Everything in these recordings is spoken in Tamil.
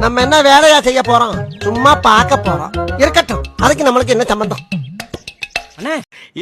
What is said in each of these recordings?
நம்ம என்ன வேலையா செய்ய போறோம்? சும்மா பார்க்க போறோம். இருக்கட்டும், அதுக்கு நம்மளுக்கு என்ன சம்பந்தம்?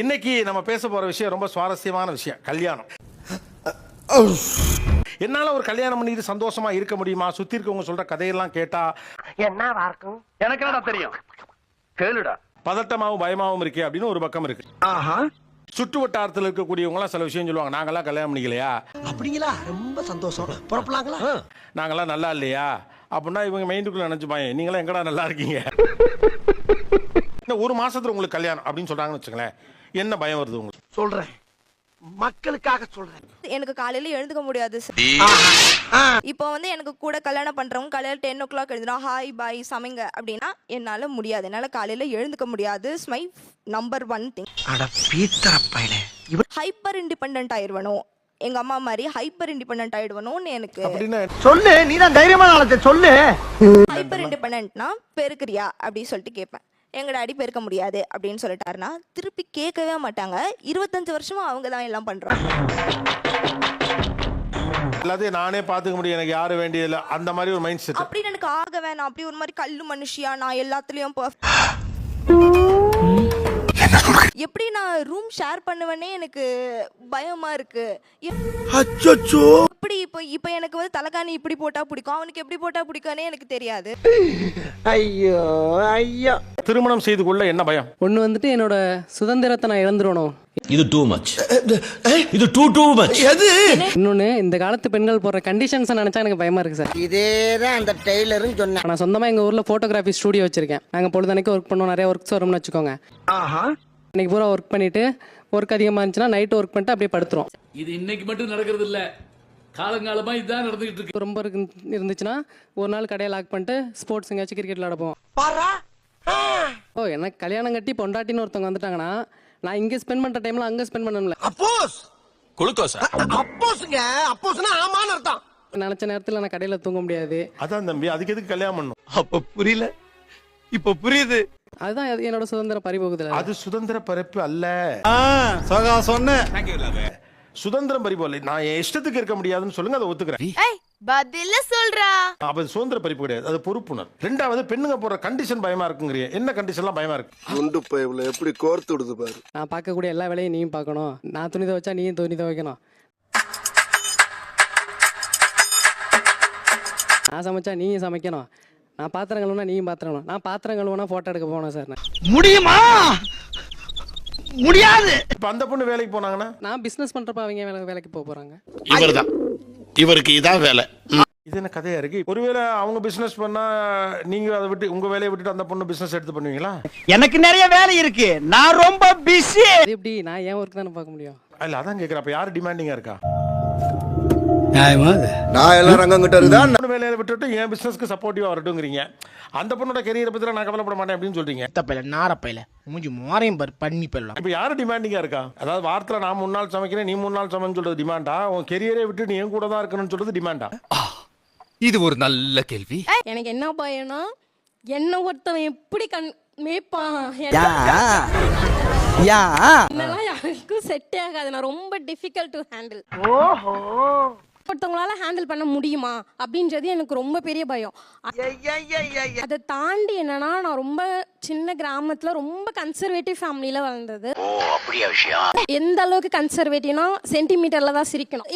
இன்னைக்கு நம்ம பேச போற விஷயம் ரொம்ப சுவாரஸ்யமான விஷயம், கல்யாணம். என்னால ஒரு கல்யாணம் பண்ணிட்டு சந்தோஷமா இருக்க முடியுமா? சுத்தி இருக்கவங்க சொல்ற கதையெல்லாம் கேட்டா என்னவா இருக்கும்? எனக்கு என்னடா தெரியும், கேளுடா. பதட்டமாவும் பயமாவும் இருக்கே அப்படின்னு ஒரு பக்கம் இருக்கு. சுற்று வட்டாரத்தில் இருக்கக்கூடியவங்க எல்லாம் சில விஷயம் சொல்லுவாங்க. நாங்கெல்லாம் கல்யாணம் பண்ணிக்கலையா? அப்படிங்களா? ரொம்ப சந்தோஷம். புறப்படலாங்களா? நாங்கெல்லாம் நல்லா இல்லையா அப்படின்னா இவங்க மைண்டுக்குள்ள நினைச்சுப்பாங்க, நீங்களாம் எங்கடா நல்லா இருக்கீங்க. ஒரு மாசத்துல உங்களுக்கு கல்யாணம் அப்படின்னு சொல்றாங்கன்னு வச்சுங்களேன், என்ன பயம் வருது உங்களுக்கு? சொல்றேன், மக்களுக்காக சொல்றேன். எனக்கு காலையில எழுந்துக்க முடியாது. இப்போ வந்து எனக்கு கூட கல்யாணம் பண்றவங்க காலையில 10 o'clock எழுதுனா ஹாய் பாய் சமைங்க அப்படின்னா என்னால முடியாது. என்னால காலையில எழுந்துக்க முடியாது. My number 1 thing. Hyper independent ஆயிடுவனும், எங்க அம்மா மாதிரி ஹைப்பர் இண்டிபெண்டன்ட் ஆயிடுவனும்னு எனக்கு. சொல்லு, நீதான் தைரியமான ஆளத்தை சொல்லு. ஹைப்பர் இண்டிபெண்டன்ட்னா பெருக்கிறியா அப்படின்னு சொல்லிட்டு கேட்பேன். எங்க டாடி பெருக்க முடியாது அப்படின்னு சொல்லிட்டாருன்னா திருப்பி கேட்கவே மாட்டாங்க. 25 வருஷமா அவங்க தான் எல்லாம் பண்றாங்க. எல்லாத்தையும் நானே பாத்துக்க முடியும், எனக்கு யாரும் வேண்டியதில்லை, அந்த மாதிரி ஒரு மைண்ட் செட். அப்படின்னு எனக்கு ஆக வேணாம். அப்படி ஒரு மாதிரி கல்லு மனுஷியா நான் எல்லாத்துலயும் எப்படி நான் ரூம் ஷேர் பண்ணுவேனே எனக்கு பயமா இருக்கு. எப்படி இப்போ எனக்கு வந்து தலகாணி இப்படி போட்டா பிடிக்கும், அவனுக்கு எப்படி போட்டா பிடிக்கும்னே எனக்கு தெரியாது. ஐயோ ஐயோ. திருமணம் செய்து கொள்ள என்ன பயம்? ஒன்னு வந்துட்டு என்னோட சுதந்திரத்தை நான் இழந்துடணும். இது டூ மச், இது டூ மச். இன்னொன்னு, இந்த காலத்து பெண்கள் போடுற கண்டிஷன்ஸ் நினைச்சா எனக்கு பயமா இருக்கு சார். இதேதான் அந்த டெய்லரும் சொன்னேன். நான் சொந்தமா எங்க ஊர்ல போட்டோகிராஃபி ஸ்டுடியோ வச்சிருக்கேன். நாங்க பொழுதனைக்கு ஒர்க் பண்ணுவோம், நிறைய ஒர்க்ஸ் வரும்னு வச்சுக்கோங்க. இன்னைக்கு பூரா ஒர்க் பண்ணிட்டு ஒர்க் அதிகமா இருந்துச்சுன்னா நைட் ஒர்க் பண்ணிட்டு அப்படியே படுத்துரும். இது இன்னைக்கு மட்டும் நடக்கிறது இல்ல, காலங்காலமா இதுதான் நடந்துகிட்டு இருக்கு. ரொம்ப இருந்துச்சுன்னா ஒரு நாள் கடையை லாக் பண்ணிட்டு ஸ்போர்ட்ஸ் எங்கேயாச்சும் கிரிக்கெட் விளையாடுவோம். ஓ, எனக்கு கல்யாணம் கட்டி பொண்டாட்டின்னு ஒருத்தவங்க வந்துட்டாங்கன்னா நான் இங்க ஸ்பெண்ட் பண்ற டைம்ல அங்க ஸ்பெண்ட் பண்ணணும்ல. அப்போஸ் குளுக்கோஸ், அப்போஸ்ங்க, அப்போஸ்னா ஆமான்னு அர்த்தம். நினைச்ச நேரத்துல நான் கடையில தூங்க முடியாது. அதான் தம்பி, அதுக்கு எதுக்கு கல்யாணம் பண்ணும்? அப்ப புரியல, இப்ப புரியுது. அதுதான் என்னோட சுதந்திர பறிபோகுதுல. அது சுதந்திர பறிப்பு அல்ல. சொன்ன சுதந்திரம் பறிப்பு. நான் என் இஷ்டத்துக்கு இருக்க முடியாதுன்னு சொல்லுங்க, அதை ஒத்துக்கிறேன். பதில சொல்றா. அப்ப சுதந்திர பறிப்பு கிடையாது, அது பொறுப்புணர். ரெண்டாவது, பெண்ணுங்க போற கண்டிஷன் பயமா இருக்குங்கறிய. என்ன கண்டிஷன்லாம் பயமா இருக்கு? குண்டு பைப்ல எப்படி கோர்த்து விடுது பாரு. நான் பார்க்கக்கூடிய எல்லா வேலையும் நீயும் பார்க்கணும். நான் துணி துவைச்சா நீயும் துணி துவைக்கணும். நான் சமைச்சா நீயும் சமைக்கணும். நான் பாத்திரம் கழுவுனா நீயும் பாத்திரம். நான் பாத்திரம் கழுவுனா போட்டோ எடுக்க போனேன் சார். முடியுமா? முடியாது. இப்ப அந்த பொண்ணு வேலைக்கு போனாங்கன்னா நான் பிசினஸ் பண்றப்ப அவங்க வேலைக்கு போறாங்க. இவர்தான், இவருக்கு இதான் வேலை. இது என்ன கதையா இருக்கு? ஒருவேளை அவங்க பிசினஸ் பண்ணா நீங்க அதை விட்டு உங்க வேலையை விட்டுட்டு அந்த பொண்ணு பிசினஸ் எடுத்து பண்ணுவீங்களா? எனக்கு நிறைய வேலை இருக்கு, நான் ரொம்ப பிஸி. எப்படி நான் ஏன் ஒர்க் தானே பார்க்க முடியும்? இல்ல அதான் கேக்குறேன். அப்ப யாரு டிமாண்டிங்கா இருக்கா? நான் எல்லாம் ரங்கங்கிட்ட இருக்குதா? வேலையை விட்டுட்டு என் பிசினஸ்க்கு சப்போர்ட்டிவா வரட்டும்ங்கறீங்க. அந்த பொண்ணோட கரியரை பத்தி நான் கவலைப்பட மாட்டேன் அப்படின்னு சொல்றீங்க. தப்பையில நாரப்பையில மூஞ்சி மோரையும் பண்ணி போயிடலாம். இப்ப யாரு டிமாண்டிங்கா இருக்கா? அதாவது வாரத்துல நான் 3 நாள் சமைக்கிறேன், நீ 3 நாள் சமைன்னு சொல்றது டிமாண்டா? உன் கெரியரே விட்டு நீ என் கூட தான் இருக்கணும்னு சொல்றது டிமாண்டா? இது ஒரு நல்ல கேள்வி. எனக்கு என்ன பயம்னா, என்ன ஒருத்தவன் எப்படி மேய்ப்பான் என்னெல்லாம் யாருக்கும் செட்டே ஆகாது. நான் ரொம்ப டிஃபிகல்ட் டு ஹேண்டில். ஒருத்தவங்களால ஹேண்டில் பண்ண முடியுமா அப்படின்றது எனக்கு ரொம்ப பெரிய பயம். அதை தாண்டி என்னன்னா, நான் ரொம்ப சின்ன கிராமத்துல ரொம்ப கன்சர்வேட்டிவ் ஃபேமிலியில வளர்ந்தது. எந்த அளவுக்கு கன்சர்வேட்டிவ்னா சென்டிமீட்டர்ல தான் சிரிக்கணும்.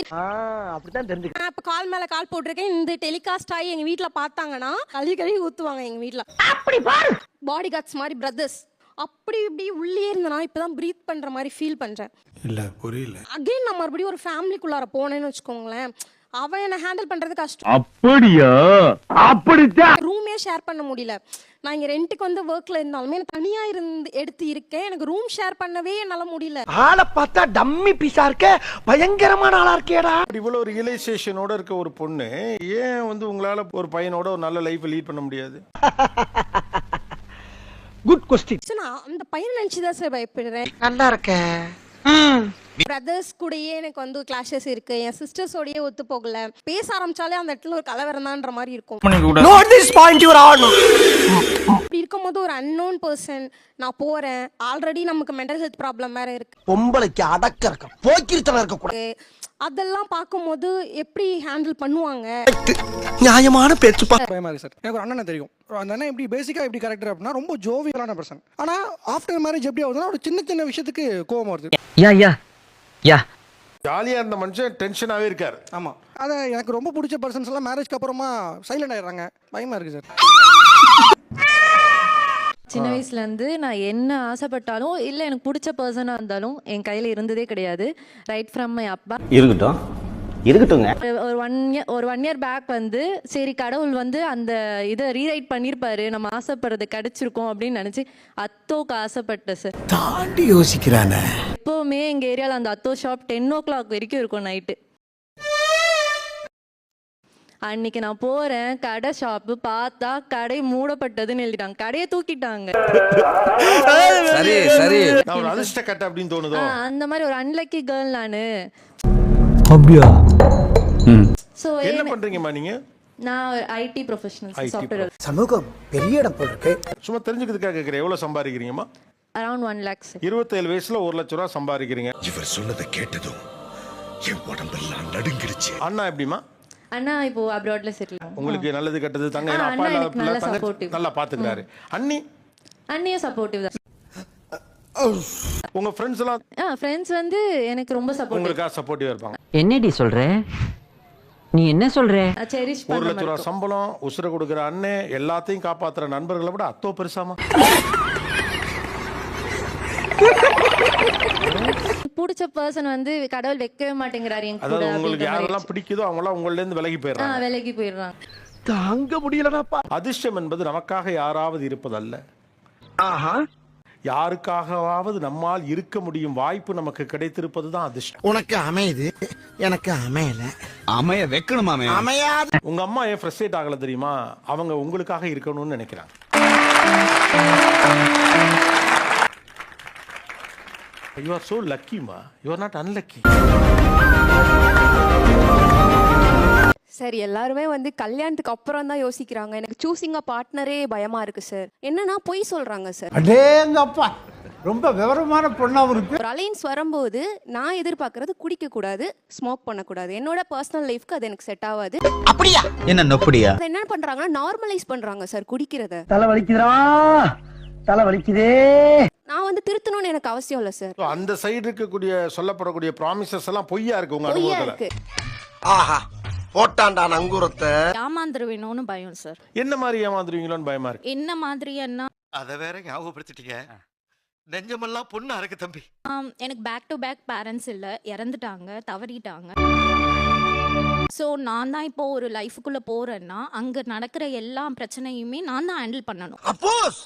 நான் இப்ப கால் மேல கால் போட்டிருக்கேன். இந்த டெலிகாஸ்ட் ஆகி எங்க வீட்டுல பார்த்தாங்கன்னா கழுவி ஊத்துவாங்க. எங்க வீட்டுல பாடி கார்ட்ஸ் மாதிரி பிரதர்ஸ் அப்படி இப்படி உள்ளே இருந்தனா இப்பதான் பிரீத் பண்ற மாதிரி ஃபீல் பண்றேன். இல்ல புரியல. அகைன் நான் மறுபடியும் ஒரு ஃபேமிலிக்குள்ளார போனேன்னு வச்சுக்கோங்களேன், அவன் என்ன ஹேண்டில் பண்றது கஷ்டம். அப்படியா? அப்படிதான். ரூமே ஷேர் பண்ண முடியல. நான் இங்க ரெண்டுக்கு வந்து ஒர்க்ல இருந்தாலுமே தனியா எடுத்து இருக்கேன். எனக்கு ரூம் ஷேர் பண்ணவே என்னால முடியல. ஆளை பார்த்தா டம்மி பீஸா இருக்க, பயங்கரமான ஆளா இருக்கேடா. இவ்வளவு ஒரு ரியலைசேஷனோட இருக்க ஒரு பொண்ணு ஏன் வந்து உங்களால ஒரு பையனோட ஒரு நல்ல லைஃப் லீட் பண்ண முடியாது? Good question. நான் அந்த பையனை நினைச்சுதான் சார் பயப்படுறேன். நல்லா இருக்க. பிரதர்ஸ் கூடயே எனக்கு வந்து கிளாஷஸ் இருக்கு. என் சிஸ்டர்ஸோடயே ஒத்து போகல. பேச ஆரம்பிச்சாலே அந்த இடத்துல ஒரு கலவரம் தான்ற மாதிரி இருக்கும். Note this point your own. அப்படி இருக்கும்போது ஒரு அன்னோன் பர்சன் நான் போறேன். ஆல்ரெடி நமக்கு மென்டல் ஹெல்த் ப்ராப்ளம் வேற இருக்கு. பொம்பளைக்கு அடக்க இருக்க, போக்கிருத்தன இருக்க கூட. அதெல்லாம் பார்க்கும்போது எப்படி ஹேண்டில் பண்ணுவாங்க? நியாயமான பேச்சுப்பா. பயமா இருக்கு சார். எனக்கு ஒரு அண்ணனை தெரியும். அந்த அண்ணன் எப்படி பேசிக்கா எப்படி கேரக்டர் அப்படின்னா ரொம்ப ஜோவியலான பர்சன். ஆனா ஆஃப்டர் மேரேஜ் எப்படி ஆகுதுன்னா ஒரு சின்ன சின்ன விஷயத்துக்கு கோவம் வருது. ஜாலியா இருந்த மனுஷன் டென்ஷனாவே இருக்காரு. ஆமா, அதை எனக்கு ரொம்ப பிடிச்ச பர்சன்ஸ் எல்லாம் மேரேஜ்க்கு அப்புறமா சைலண்ட் ஆயிடுறாங்க. பயமா இருக்கு சார். சின்ன வயசுல இருந்து நான் என்ன ஆசைப்பட்டாலும் இல்ல எனக்கு பிடிச்ச பர்சனா இருந்தாலும் என் கையில இருந்ததே கிடையாது. ரைட் ஃப்ரம் மை அப்பா. இருக்கட்டுங்க. ஒரு 1 இயர் பேக் வந்து சரி கடவுள் வந்து அந்த இதை ரீரைட் பண்ணிருப்பாரு, நம்ம ஆசைப்படுறது கிடைச்சிருக்கோம் அப்படின்னு நினைச்சு அத்தோக்கு ஆசைப்பட்டேன் சார். தாண்டி யோசிக்கிறானே. எப்பவுமே எங்க ஏரியால அந்த அத்தோ ஷாப் 10 o'clock வரைக்கும் இருக்கும் நைட்டு. அன்னைக்கு நான் போறேன், கடை ஷாப்பு பார்த்தா கடை மூடப்பட்டதுன்னு எழுதிட்டாங்க, கடையை தூக்கிட்டாங்க. சரி சரி. நான் ஒரு அதிர்ஷ்ட கட்ட அப்படின்னு தோணுதோ. அந்த மாதிரி ஒரு அன்லக்கி கேர்ள் நானு. சோ என்ன பண்றீங்கம்மா நீங்க? நான் ஐடி ப்ரொஃபஷனல், சாஃப்ட்வேர். சமூகம் பெரிய இடம் போல இருக்கு. சும்மா தெரிஞ்சுக்கிறதுக்காக கேட்குறேன். எவ்வளவு சம்பாதிக்கிறீங்கம்மா? Around 1 lakh. 27 வயசுல 1 லட்ச ரூபா சம்பாதிக்கிறீங்க. இவர் சொன்னதை கேட்டதும் என் உடம்பெல்லாம் நடுங்கிடுச்சு. அண்ணா எப்படிமா? அண்ணா இப்போ அப்ராட்ல செட்டில். உங்களுக்கு நல்லது கெட்டது தங்க அண்ணா அப்பா எனக்கு நல்ல இல்லாத supportive. நல்லா பாத்துக்கிறாரு. அண்ணியும் சப்போர்ட்டிவ் தான். உங்க ஃப்ரெண்ட்ஸ் எல்லாம் ஃப்ரெண்ட்ஸ் வந்து எனக்கு ரொம்ப சப்போர்ட்டிவ். உங்களுக்காக சப்போர்ட்டிவா இருப்பாங்க. என்னடி சொல்ற? நீ என்ன சொல்ற? செரிஷ் 1 லட்ச ரூபா சம்பளம், உசுர கொடுக்குற அண்ணன், எல்லாத்தையும் காப்பாத்துற நண்பர்களை விட அத்தோ பெருசாமா? பிடிச்ச பர்சன் வந்து கடவுள் வைக்கவே மாட்டேங்கிறாரு என் கூட. அதாவது உங்களுக்கு யாரெல்லாம் பிடிக்குதோ அவங்களாம் உங்கள்ல இருந்து விலகி போயிடுறாங்க. விலகி போயிடுறாங்க. தாங்க முடியலடாப்பா. அதிர்ஷ்டம் என்பது நமக்காக யாராவது இருப்பதல்ல. யாருக்காகவாவது நம்மால் இருக்க முடியும் வாய்ப்பு நமக்கு கிடைத்திருப்பது தான் அதிர்ஷ்டம். உனக்கு அமையுது, எனக்கு அமையல. அமைய வைக்கணுமாமே. அமையாது. உங்க அம்மா ஏன் ஃப்ரஸ்ட்ரேட் ஆகல தெரியுமா? அவங்க உங்களுக்காக இருக்கணும்னு நினைக்கிறாங்க. You are so lucky, ma. You are not unlucky. Sir எல்லாருமே வந்து கல்யாணத்துக்கு அப்புறம் தான் யோசிக்கிறாங்க. எனக்கு சூசிங் அ பார்ட்னரே பயமா இருக்கு சார். என்னன்னா பொய் சொல்றாங்க சார். அடேங்கப்பா, ரொம்ப விவரமான பொண்ணாவும் இருக்கு. ஒரு அலைன்ஸ் வரும்போது நான் எதிர்பார்க்கறது குடிக்க கூடாது, ஸ்மோக் பண்ணக்கூடாது. என்னோட பர்சனல் லைஃப்க்கு அது எனக்கு செட் ஆகாது. அப்படியா? என்ன நொப்படியா? அதை என்ன பண்றாங்கன்னா நார்மலைஸ் பண்றாங்க சார் குடிக்கிறத. தலை வலிக்குதுடா, தலை வலிக்குதே. நான் வந்து திருத்தணும்னு எனக்கு அவசியம் இல்லை சார். So, அந்த சைடு இருக்கக்கூடிய சொல்லப்படக்கூடிய ப்ராமிசஸ் எல்லாம் பொய்யா இருக்கு உங்க பொய்யா அனுபவத்துல. இருக்கு. ஆஹா, போட்டாண்டா நங்கூரத்தை. ஏமாந்துருவேணும்னு பயம் சார். என்ன மாதிரி ஏமாந்துருவீங்களோன்னு பயமா இருக்கு. என்ன மாதிரின்னா அத வேற ஞாபகப்படுத்திட்டீங்க. நெஞ்சமெல்லாம் பொண்ணா இருக்கு தம்பி. எனக்கு பேக் டு பேக் பேரண்ட்ஸ் இல்லை, இறந்துட்டாங்க, தவறிட்டாங்க. ஸோ நான் தான் இப்போ ஒரு லைஃபுக்குள்ள போறேன்னா அங்க நடக்கிற எல்லா பிரச்சனையுமே நான் தான் ஹேண்டில் பண்ணணும். அப்போஸ்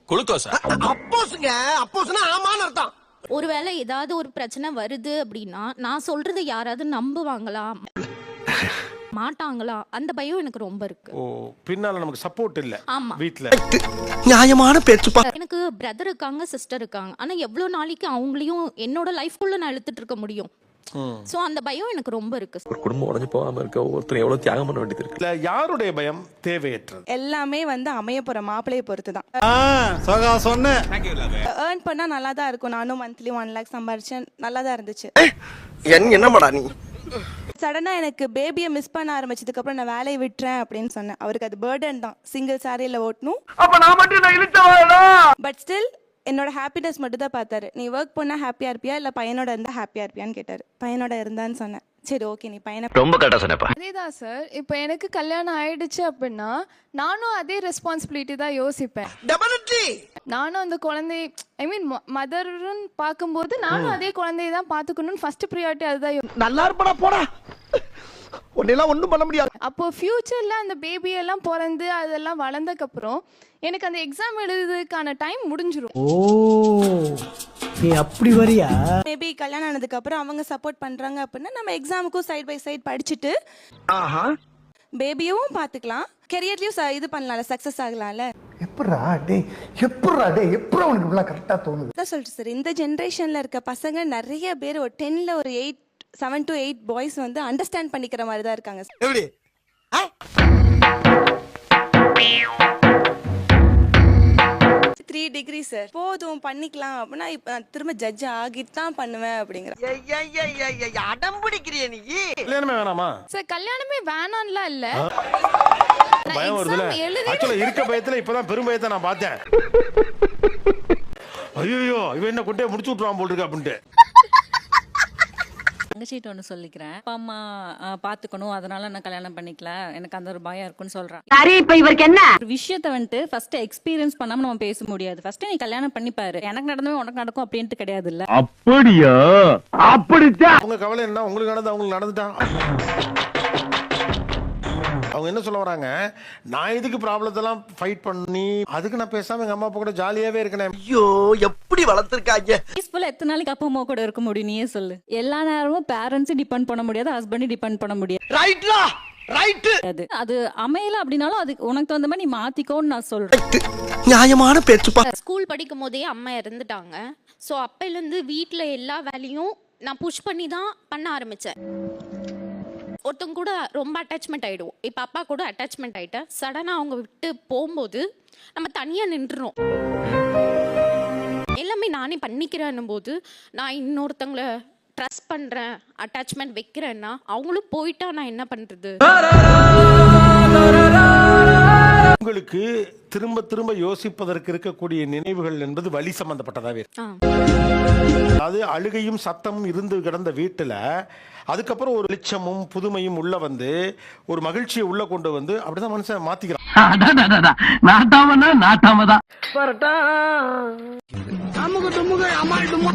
குளுக்கோஸா? அப்போஸ்ங்க, அப்போஸ்னா ஆமான்னு அர்த்தம். ஒருவேளை ஏதாவது ஒரு பிரச்சனை வருது அப்படின்னா நான் சொல்றது யாராவது நம்புவாங்களா மாட்டாங்களா, அந்த பயம் எனக்கு ரொம்ப இருக்கு. ஓ, பின்னால நமக்கு சப்போர்ட் இல்ல. ஆமா, வீட்ல நியாயமான பேச்சுப்பா. எனக்கு பிரதர் இருக்காங்க, சிஸ்டர் இருக்காங்க. ஆனா எவ்வளவு நாளைக்கு அவங்களையும் என்னோட லைஃப்குள்ள நான் இழுத்துட்டு இருக்க முடியும்? சோ அந்த பயம் எனக்கு ரொம்ப இருக்கு. ஒரு குடும்பம் உடைஞ்சு போகாம இருக்க ஒவ்வொருத்தரும் எவ்வளவு தியாகம் பண்ண வேண்டியது இருக்கு. இல்ல, யாருடைய பயம் தேவையற்றது. எல்லாமே வந்து அமைய போற மாப்பிளைய பொறுத்து தான். சகா சொன்ன. ஏர்ன் பண்ணா நல்லா தான் இருக்கும். நானும் மந்த்லி 1 lakh சம்பாரிச்சேன், நல்லா தான் இருந்துச்சு. என்னமாடா நீ? சடனா எனக்கு பேபியை மிஸ் பண்ண ஆரம்பிச்சதுக்கு அப்புறம் நான் வேலையை விட்டுறேன் அப்படின்னு சொன்னேன். அவருக்கு அது பர்டன் தான், சிங்கிள் சாரியில ஓட்டணும். அப்ப நான் மட்டும் நான் இழுச்சவாடா. பட் ஸ்டில் என்னோட ஹாப்பினஸ் மட்டும் தான் பார்த்தாரு. நீ ஒர்க் பண்ணா ஹாப்பியா இருப்பியா இல்ல பையனோட இருந்தா ஹாப்பியா இருப்பியான்னு கேட்டாரு. பையனோட இருந்தான்னு சொன்னேன். சரி ஓகே, நீ பையனை. ரொம்ப கரெக்டா சொன்னப்பா. அதேதான் சார். இப்போ எனக்கு கல்யாணம் ஆயிடுச்சு அப்படின்னா நானும் அதே ரெஸ்பான்சிபிலிட்டி தான் யோசிப்பேன். டெஃபினெட்லி. நானும் அந்த குழந்தை மதர்னு பார்க்கும்போது நானும் அதே குழந்தையை தான் பார்த்துக்கணும்னு ஃபர்ஸ்ட் ப்ரியாரிட்டி அதுதான். நல்லா இருப்படா போடா. உன்னெல்லாம் ஒண்ணும் பண்ண முடியாது. அப்போ ஃபியூச்சர்ல அந்த பேபி எல்லாம் பிறந்து அதெல்லாம் வளர்ந்ததுக்கப்புறம் எனக்கு அந்த எக்ஸாம் எழுதுறதுக்கான டைம் முடிஞ்சிடும். ஓ, நீ அப்படி வரியா? மேபி கல்யாணம் ஆனதுக்கு அப்புறம் அவங்க சப்போர்ட் பண்றாங்க அப்படின்னா நம்ம எக்ஸாமுக்கும் சைட் பை சைட் படிச்சுட்டு பேபியும் பார்த்துக்கலாம், கெரியர்லயும் இது பண்ணலாம்ல, சக்சஸ் ஆகலாம்ல. எப்படா டேய், எப்படா உனக்கு இவ்வளவு கரெக்டா தோணுது? அதான் சொல்லிட்டு சார், இந்த ஜென்ரேஷன்ல இருக்க பசங்க நிறைய பேர் ஒரு 10ல ஒரு 7 to 8 பாய்ஸ் வந்து அண்டர்ஸ்டாண்ட் பண்ணிக்கிற மாதிரி தான் இருக்காங்க. எப்படி? 3 டிகிரி சார், போதும் பண்ணிக்கலாம் அப்படின்னா இப்ப நான் திரும்ப ஜட்ஜ் ஆகிட்டு தான் பண்ணுவேன் அப்படிங்கிற. அடம் பிடிக்கிறிய நீ. கல்யாணமே வேணாமா? சார் கல்யாணமே வேணாம்லாம் இல்ல. பயம் வருதுல. ஆக்சுவலா இருக்க பயத்துல இப்பதான் பெரும் பயத்தை நான் பார்த்தேன். ஐயோ இவன் என்ன கொண்டே முடிச்சு விட்டுருவான் போல் இருக்கு அப்படின்ட்டு. தங்கச்சிட்டு ஒன்று சொல்லிக்கிறேன். அப்பா அம்மா பாத்துக்கணும், அதனால நான் கல்யாணம் பண்ணிக்கல, எனக்கு அந்த ஒரு பயம் இருக்குன்னு சொல்றேன். சரி இப்ப இவருக்கு என்ன? ஒரு விஷயத்த வந்துட்டு ஃபர்ஸ்ட் எக்ஸ்பீரியன்ஸ் பண்ணாம நம்ம பேச முடியாது. ஃபர்ஸ்ட் நீ கல்யாணம் பண்ணி பாரு, எனக்கு நடந்தவே உனக்கு நடக்கும் அப்படின்ட்டு கிடையாது இல்ல. அப்படியா? அப்படித்தான். உங்க கவலை என்ன? உங்களுக்கு நடந்து அவங்களுக்கு நடந்துட்டான். அவங்க என்ன சொல்ல வராங்க, நான் இதுக்கு ப்ராப்ளத்தெல்லாம் ஃபைட் பண்ணி அதுக்கு நான் பேசாம எங்க அம்மா அப்பா கூட ஜாலியாவே இருக்கேன். ஐயோ எப்படி வளர்த்திருக்காங்க. பீஸ்ஃபுல்லா எத்தனை நாளைக்கு அப்பா அம்மா கூட இருக்க முடியும் நீயே சொல்லு. எல்லா நேரமும் பேரண்ட்ஸ் டிபெண்ட் பண்ண முடியாது, ஹஸ்பண்ட் டிபெண்ட் பண்ண முடியாது. ரைட்லா ரைட். அது அமையல அப்படினாலும் அது உனக்கு தகுந்த மாதிரி நீ மாத்திக்கோன்னு நான் சொல்றேன். நியாயமான பேச்சுப்பா. ஸ்கூல் படிக்கும் போதே அம்மா இறந்துட்டாங்க. ஸோ அப்பையிலேருந்து வீட்டில் எல்லா வேலையும் நான் புஷ் பண்ணி தான் பண்ண ஆரம்பித்தேன். ஒருத்தவங்க கூட ரொம்ப அட்டாச்மெண்ட் ஆகிடுவோம். இப்போ அப்பா கூட அட்டாச்மெண்ட் ஆகிட்டேன். சடனாக அவங்க விட்டு போகும்போது நம்ம தனியாக நின்றுறோம். எல்லாமே நானே பண்ணிக்கிறேன்னும் போது நான் இன்னொருத்தவங்களை ட்ரஸ்ட் பண்ணுறேன், அட்டாச்மெண்ட் வைக்கிறேன்னா அவங்களும் போயிட்டா நான் என்ன பண்ணுறது? உங்களுக்கு திரும்ப திரும்ப யோசிப்பதற்கு இருக்கக்கூடிய நினைவுகள் என்பது வலி சம்பந்தப்பட்டதாவே இருக்கு. அதாவது அழுகையும் சத்தமும் இருந்து கிடந்த வீட்டுல அதுக்கப்புறம் ஒரு வெளிச்சமும் புதுமையும் உள்ள வந்து ஒரு மகிழ்ச்சியை உள்ள கொண்டு வந்து அப்படிதான் மனுஷன் மாத்திக்கிறான். நாட்டாமதான் அமுக துமுக அமால் டுமா.